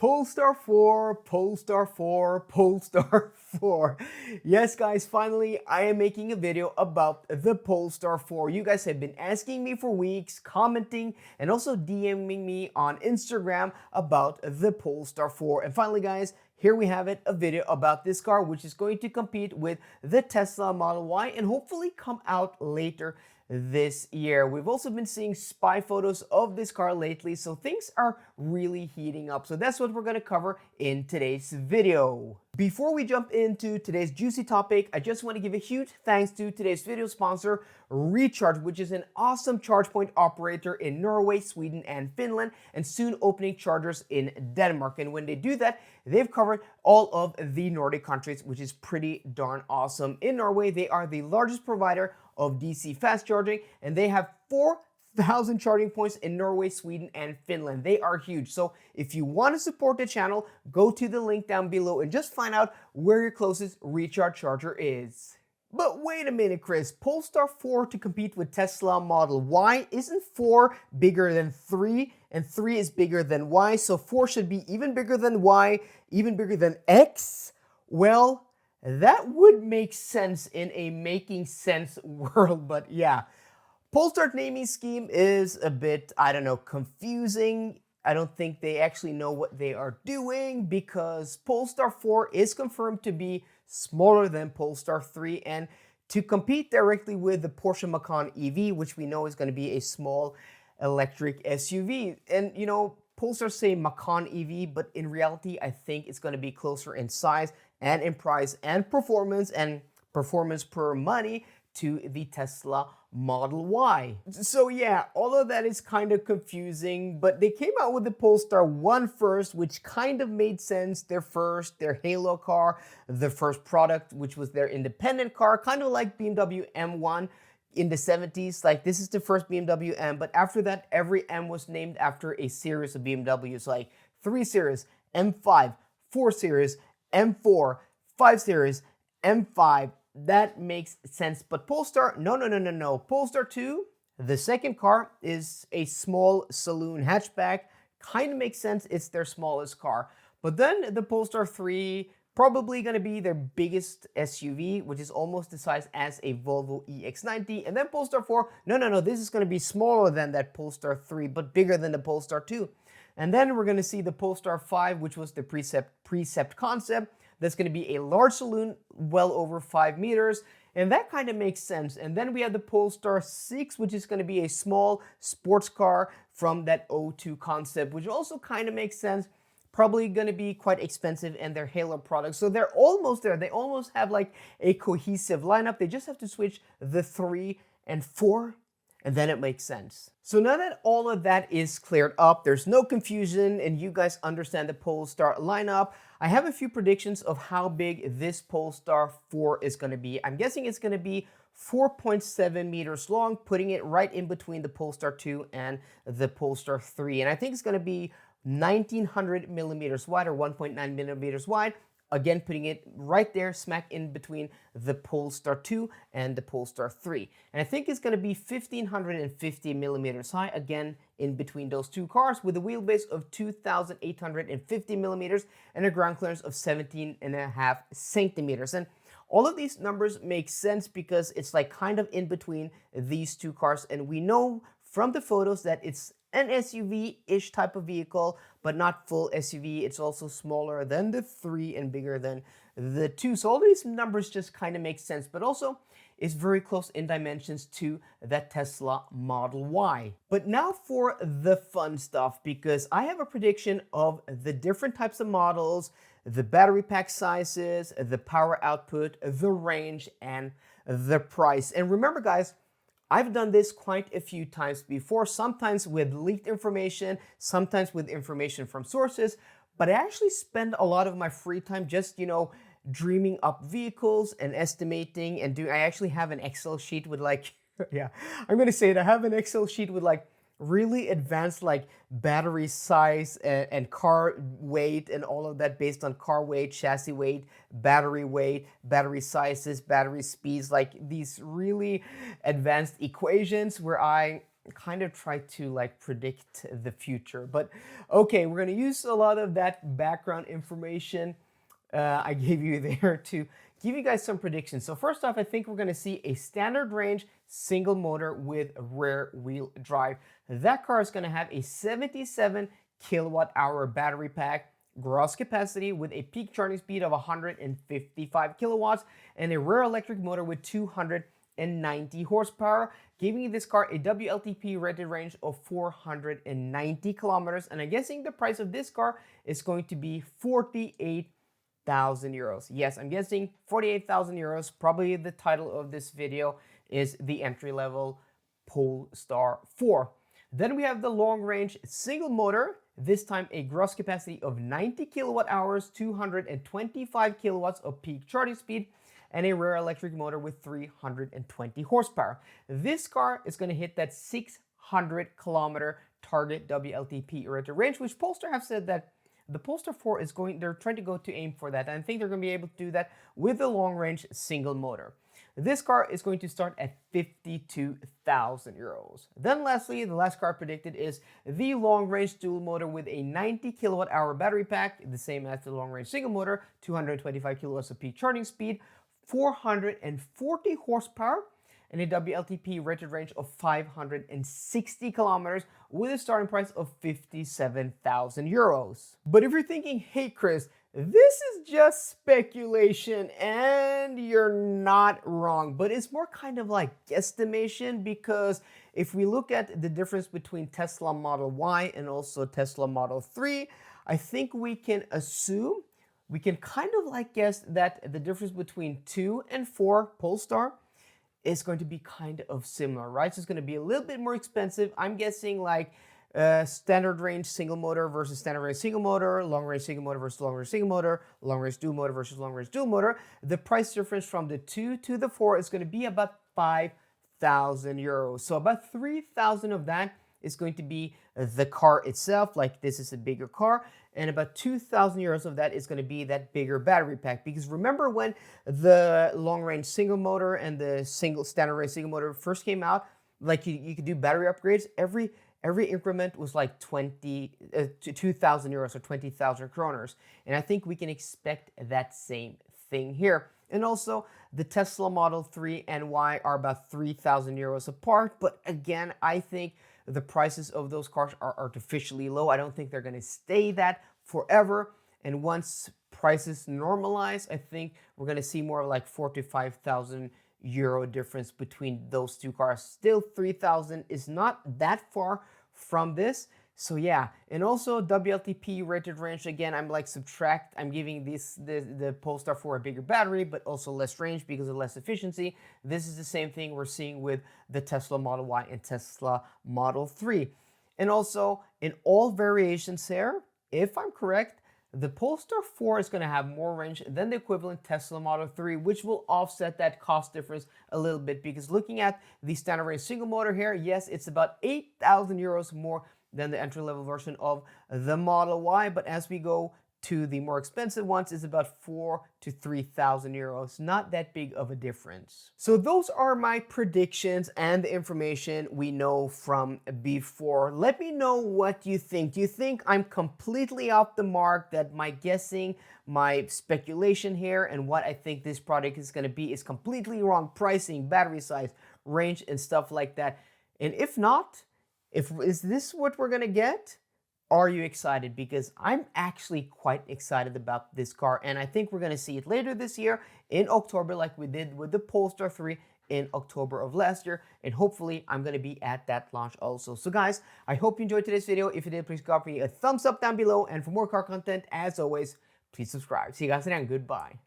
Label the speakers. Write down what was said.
Speaker 1: Polestar 4, Polestar 4, Polestar 4. Yes, guys, finally, I am making a video about the Polestar 4. You guys have been asking me for weeks, commenting, and also DMing me on Instagram about the Polestar 4. And finally, guys, here we have it, a video about this car, which is going to compete with the Tesla Model Y and hopefully come out later this year. We've also been seeing spy photos of this car lately, so things are really heating up. So that's what we're going to cover in today's video. Before we jump into today's juicy topic, I just want to give a huge thanks to today's video sponsor, Recharge, which is an awesome charge point operator in Norway, Sweden, and Finland, and soon opening chargers in Denmark. And when they do that, they've covered all of the Nordic countries, which is pretty darn awesome. In Norway, they are the largest provider of DC fast charging, and they have 4,000 charging points in Norway, Sweden, and Finland. They are huge. So if you want to support the channel, go to the link down below and just find out where your closest Recharge charger is. But wait a minute, Chris. Polestar 4 to compete with Tesla Model Y, isn't 4 bigger than 3? And 3 is bigger than Y, so 4 should be even bigger than Y, even bigger than X? Well, that would make sense in a making sense world, but yeah. Polestar's naming scheme is a bit, I don't know, confusing. I don't think they actually know what they are doing because Polestar 4 is confirmed to be smaller than Polestar 3 and to compete directly with the Porsche Macan EV, which we know is going to be a small electric SUV. And you know, Polestar say Macan EV, but in reality, I think it's going to be closer in size and in price and performance per money to the Tesla Model Y. So yeah, all of that is kind of confusing, but they came out with the Polestar 1 first, which kind of made sense. Their halo car, the first product, which was their independent car, kind of like BMW M1 in the 70s. Like, this is the first BMW M, but after that, every M was named after a series of BMWs, like 3 Series, M5, 4 Series, M4, 5 Series, M5. That makes sense. But Polestar, no. Polestar 2, the second car, is a small saloon hatchback. Kind of makes sense. It's their smallest car. But then the Polestar 3, probably going to be their biggest SUV, which is almost the size as a Volvo EX90. And then Polestar 4, no, this is going to be smaller than that Polestar 3, but bigger than the Polestar 2. And then we're going to see the Polestar 5, which was the Precept concept. That's going to be a large saloon, well over 5 meters. And that kind of makes sense. And then we have the Polestar 6, which is going to be a small sports car from that O2 concept, which also kind of makes sense. Probably going to be quite expensive, and their Halo products. So they're almost there. They almost have like a cohesive lineup. They just have to switch the 3 and 4, and then it makes sense. So now that all of that is cleared up, there's no confusion, and you guys understand the Polestar lineup, I have a few predictions of how big this Polestar 4 is going to be. I'm guessing it's going to be 4.7 meters long, putting it right in between the Polestar 2 and the Polestar 3. And I think it's going to be 1900 millimeters wide, or 1.9 millimeters wide. Again, putting it right there, smack in between the Polestar 2 and the Polestar 3. And I think it's going to be 1550 millimeters high, again, in between those two cars, with a wheelbase of 2850 millimeters and a ground clearance of 17.5 centimeters. And all of these numbers make sense because it's like kind of in between these two cars. And we know from the photos that it's an SUV-ish type of vehicle, but not full SUV. It's also smaller than the 3 and bigger than the 2. So all these numbers just kind of make sense, but also it's very close in dimensions to that Tesla Model Y. But now for the fun stuff, because I have a prediction of the different types of models, the battery pack sizes, the power output, the range, and the price. And remember, guys, I've done this quite a few times before, sometimes with leaked information, sometimes with information from sources, but I actually spend a lot of my free time just, dreaming up vehicles and estimating and doing. I actually have an Excel sheet with like, yeah, I'm going to say it. I have an Excel sheet with like really advanced like battery size and car weight and all of that based on car weight, chassis weight, battery sizes, battery speeds, like these really advanced equations where I kind of try to like predict the future. But okay, we're going to use a lot of that background information I gave you there to give you guys some predictions. So first off, I think we're going to see a standard range single motor with rear wheel drive. That car is going to have a 77 kilowatt hour battery pack, gross capacity with a peak charging speed of 155 kilowatts, and a rear electric motor with 290 horsepower, giving you this car a WLTP rated range of 490 kilometers. And I'm guessing the price of this car is going to be 48,000 euros. Yes, I'm guessing 48,000 euros. Probably the title of this video is the entry-level Polestar 4. Then we have the long-range single motor, this time a gross capacity of 90 kilowatt hours, 225 kilowatts of peak charging speed, and a rear electric motor with 320 horsepower. This car is going to hit that 600 kilometer target WLTP rated range, which Polestar have said that the Polestar 4 is they're trying to go to aim for that. And I think they're going to be able to do that with the long-range single motor. This car is going to start at 52,000 euros. Then lastly, the last car predicted is the long-range dual motor with a 90 kilowatt hour battery pack, the same as the long-range single motor, 225 kilowatts of peak charging speed, 440 horsepower, and a WLTP rated range of 560 kilometers with a starting price of 57,000 euros. But if you're thinking, hey Chris, this is just speculation, and you're not wrong, but it's more kind of like guesstimation, because if we look at the difference between Tesla Model Y and also Tesla Model 3, I think we can assume, we can kind of like guess that the difference between 2 and 4 Polestar is going to be kind of similar, right? So it's going to be a little bit more expensive. I'm guessing like standard range single motor versus standard range single motor, long range single motor versus long range single motor, long range dual motor versus long range dual motor. The price difference from the 2 to the 4 is going to be about 5,000 euros. So about 3,000 of that is going to be the car itself, like this is a bigger car, and about 2,000 euros of that is going to be that bigger battery pack. Because remember when the long-range single motor and the standard range single motor first came out, like you could do battery upgrades, every increment was like 2,000 euros or 20,000 kroners. And I think we can expect that same thing here. And also, the Tesla Model 3 and Y are about 3,000 euros apart. But again, I think the prices of those cars are artificially low. I don't think they're going to stay that forever. And once prices normalize, I think we're going to see more like 4,000 to 5,000 euro difference between those two cars. Still, 3,000 is not that far from this. So yeah, and also WLTP rated range, again, I'm giving the Polestar 4 a bigger battery, but also less range because of less efficiency. This is the same thing we're seeing with the Tesla Model Y and Tesla Model 3. And also, in all variations here, if I'm correct, the Polestar 4 is going to have more range than the equivalent Tesla Model 3, which will offset that cost difference a little bit. Because looking at the standard range single motor here, yes, it's about 8,000 euros more than the entry-level version of the Model Y. But as we go to the more expensive ones, it's about 4,000 to 3,000 euros. Not that big of a difference. So those are my predictions and the information we know from before. Let me know what you think. Do you think I'm completely off the mark, that my guessing, my speculation here, and what I think this product is going to be is completely wrong? Pricing, battery size, range, and stuff like that. And if not, is this what we're going to get? Are you excited? Because I'm actually quite excited about this car, and I think we're going to see it later this year in October, like we did with the Polestar 3 in October of last year, and hopefully I'm going to be at that launch also. So guys, I hope you enjoyed today's video. If you did, please drop me a thumbs up down below, and for more car content, as always, please subscribe. See you guys then, goodbye.